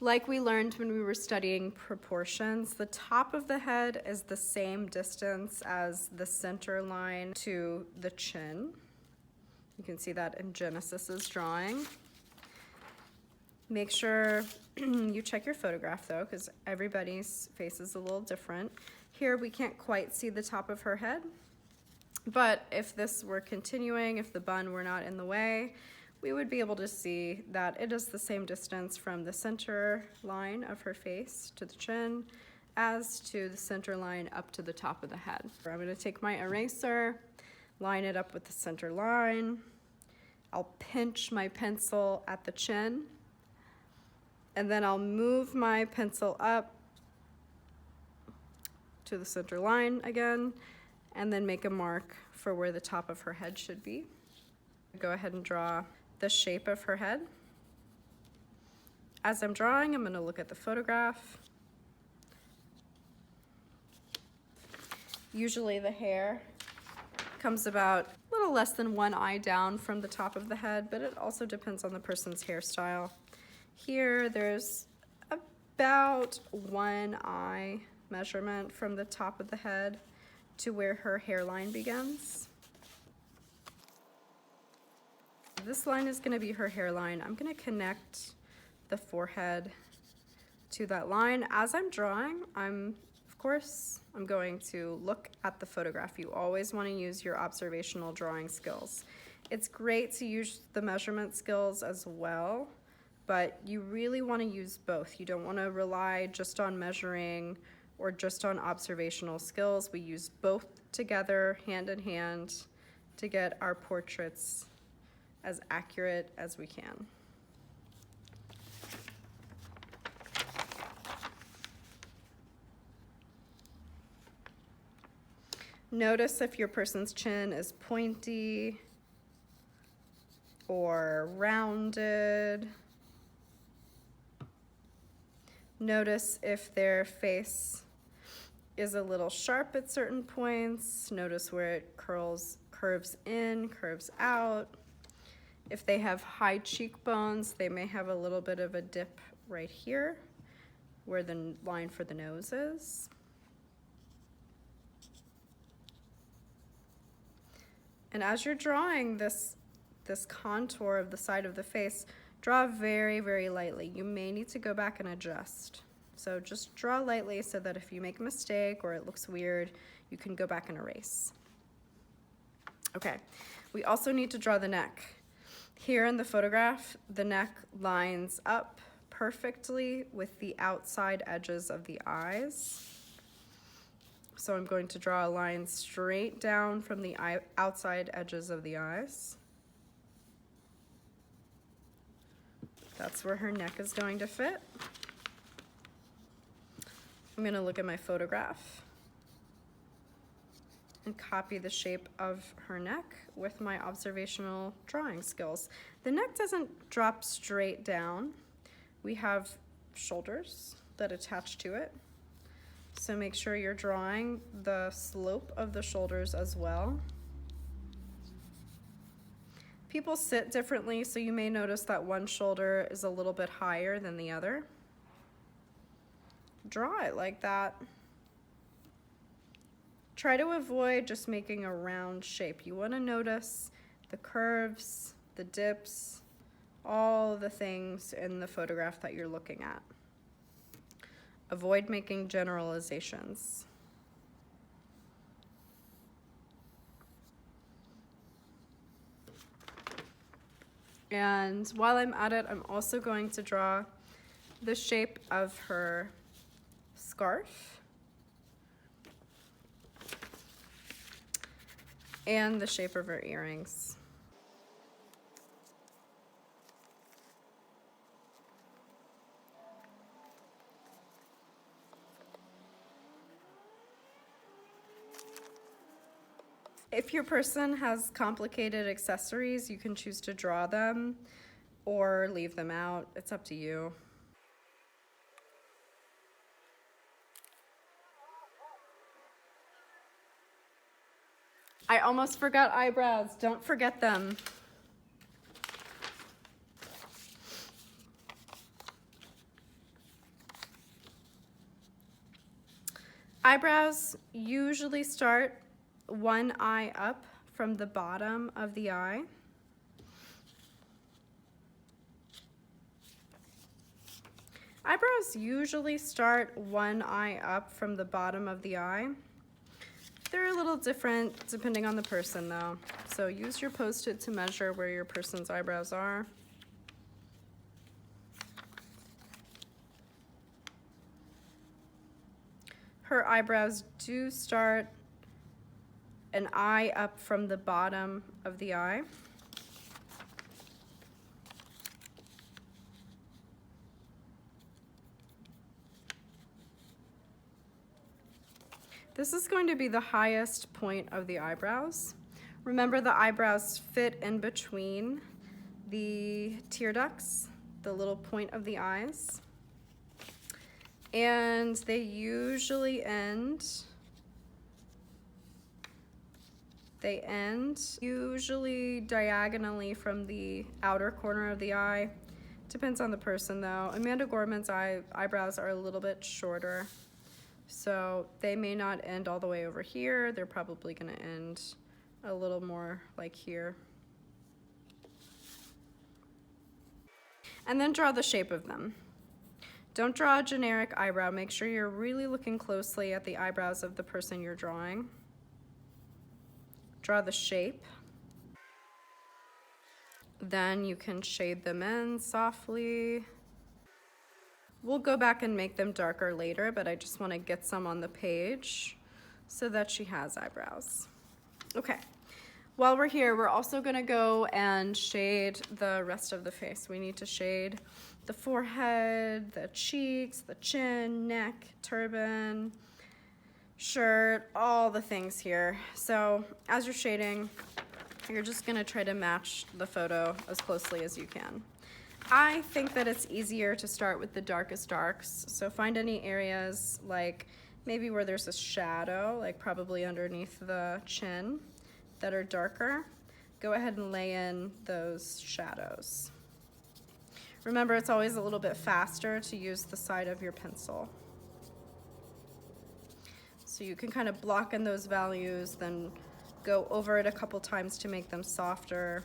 Like we learned when we were studying proportions, the top of the head is the same distance as the center line to the chin. You can see that in Genesis's drawing. Make sure you check your photograph though, because everybody's face is a little different. Here we can't quite see the top of her head, but if this were continuing, if the bun were not in the way, we would be able to see that it is the same distance from the center line of her face to the chin as to the center line up to the top of the head. I'm going to take my eraser, line it up with the center line. I'll pinch my pencil at the chin, and then I'll move my pencil up to the center line again, and then make a mark for where the top of her head should be. Go ahead and draw the shape of her head. As I'm drawing, I'm going to look at the photograph. Usually the hair comes about a little less than one eye down from the top of the head, but it also depends on the person's hairstyle. Here, there's about one eye measurement from the top of the head to where her hairline begins. This line is going to be her hairline. I'm going to connect the forehead to that line. As I'm drawing, I'm going to look at the photograph. You always want to use your observational drawing skills. It's great to use the measurement skills as well, but you really want to use both. You don't want to rely just on measuring or just on observational skills. We use both together, hand in hand, to get our portraits as accurate as we can. Notice if your person's chin is pointy or rounded. Notice if their face is a little sharp at certain points. Notice where it curves in, curves out. If they have high cheekbones, they may have a little bit of a dip right here where the line for the nose is. And as you're drawing this contour of the side of the face, draw very, very lightly. You may need to go back and adjust. So just draw lightly so that if you make a mistake or it looks weird, you can go back and erase. Okay, we also need to draw the neck. Here in the photograph, the neck lines up perfectly with the outside edges of the eyes. So I'm going to draw a line straight down from the outside edges of the eyes. That's where her neck is going to fit. I'm going to look at my photograph and copy the shape of her neck with my observational drawing skills. The neck doesn't drop straight down. We have shoulders that attach to it. So make sure you're drawing the slope of the shoulders as well. People sit differently, so you may notice that one shoulder is a little bit higher than the other. Draw it like that. Try to avoid just making a round shape. You want to notice the curves, the dips, all the things in the photograph that you're looking at. Avoid making generalizations. And while I'm at it, I'm also going to draw the shape of her scarf and the shape of her earrings. If your person has complicated accessories, you can choose to draw them or leave them out. It's up to you. I almost forgot eyebrows. Don't forget them. Eyebrows usually start one eye up from the bottom of the eye. Eyebrows usually start one eye up from the bottom of the eye. They're a little different depending on the person though. So use your Post-it to measure where your person's eyebrows are. Her eyebrows do start an eye up from the bottom of the eye. This is going to be the highest point of the eyebrows. Remember, the eyebrows fit in between the tear ducts, the little point of the eyes. And they usually end usually diagonally from the outer corner of the eye. Depends on the person though. Amanda Gorman's eyebrows are a little bit shorter, so they may not end all the way over here. They're probably gonna end a little more like here. And then draw the shape of them. Don't draw a generic eyebrow. Make sure you're really looking closely at the eyebrows of the person you're drawing. Draw the shape. Then you can shade them in softly. We'll go back and make them darker later, but I just want to get some on the page so that she has eyebrows. Okay, while we're here, we're also gonna go and shade the rest of the face. We need to shade the forehead, the cheeks, the chin, neck, turban, shirt, all the things here. So as you're shading, you're just gonna try to match the photo as closely as you can. I think that it's easier to start with the darkest darks. So find any areas like maybe where there's a shadow, like probably underneath the chin, that are darker. Go ahead and lay in those shadows. Remember, it's always a little bit faster to use the side of your pencil. So you can kind of block in those values, then go over it a couple times to make them softer.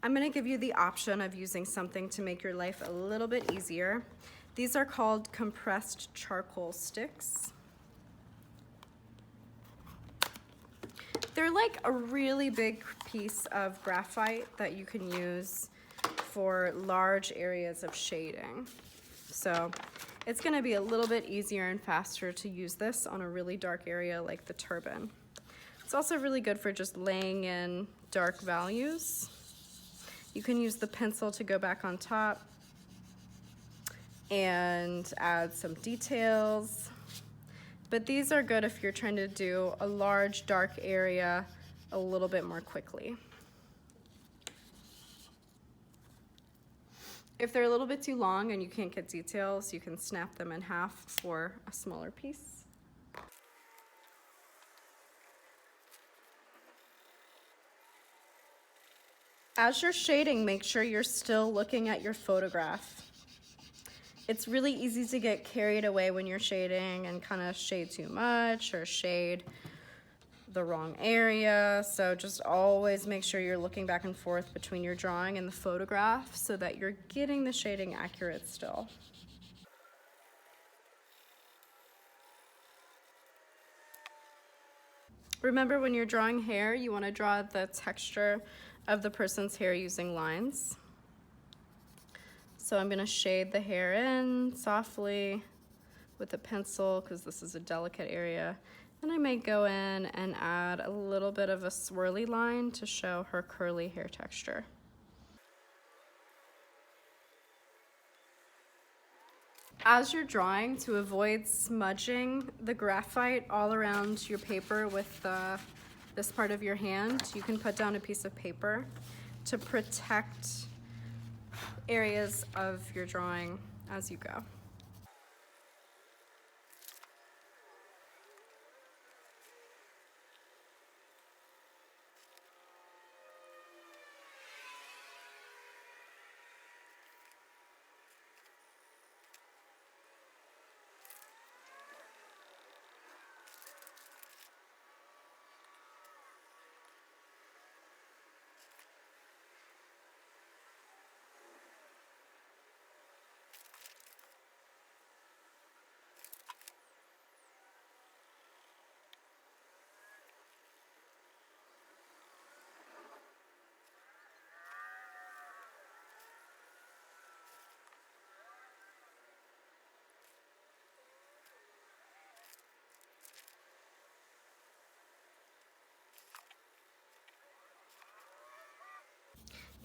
I'm gonna give you the option of using something to make your life a little bit easier. These are called compressed charcoal sticks. They're like a really big piece of graphite that you can use for large areas of shading. So it's gonna be a little bit easier and faster to use this on a really dark area like the turban. It's also really good for just laying in dark values. You can use the pencil to go back on top and add some details. But these are good if you're trying to do a large dark area a little bit more quickly. If they're a little bit too long and you can't get details, you can snap them in half for a smaller piece. As you're shading, make sure you're still looking at your photograph. It's really easy to get carried away when you're shading and kind of shade too much or shade the wrong area. So just always make sure you're looking back and forth between your drawing and the photograph so that you're getting the shading accurate still. Remember, when you're drawing hair, you want to draw the texture of the person's hair using lines. So I'm going to shade the hair in softly with a pencil because this is a delicate area. And I may go in and add a little bit of a swirly line to show her curly hair texture. As you're drawing, to avoid smudging the graphite all around your paper with this part of your hand, you can put down a piece of paper to protect areas of your drawing as you go.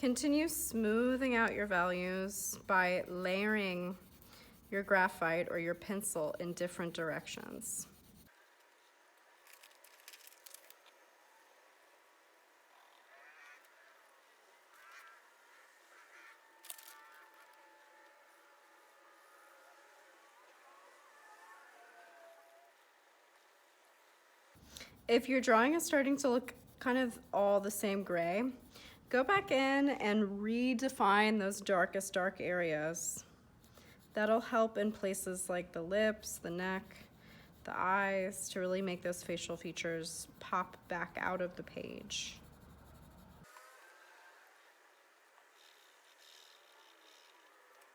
Continue smoothing out your values by layering your graphite or your pencil in different directions. If your drawing is starting to look kind of all the same gray, go back in and redefine those darkest dark areas. That'll help in places like the lips, the neck, the eyes, to really make those facial features pop back out of the page.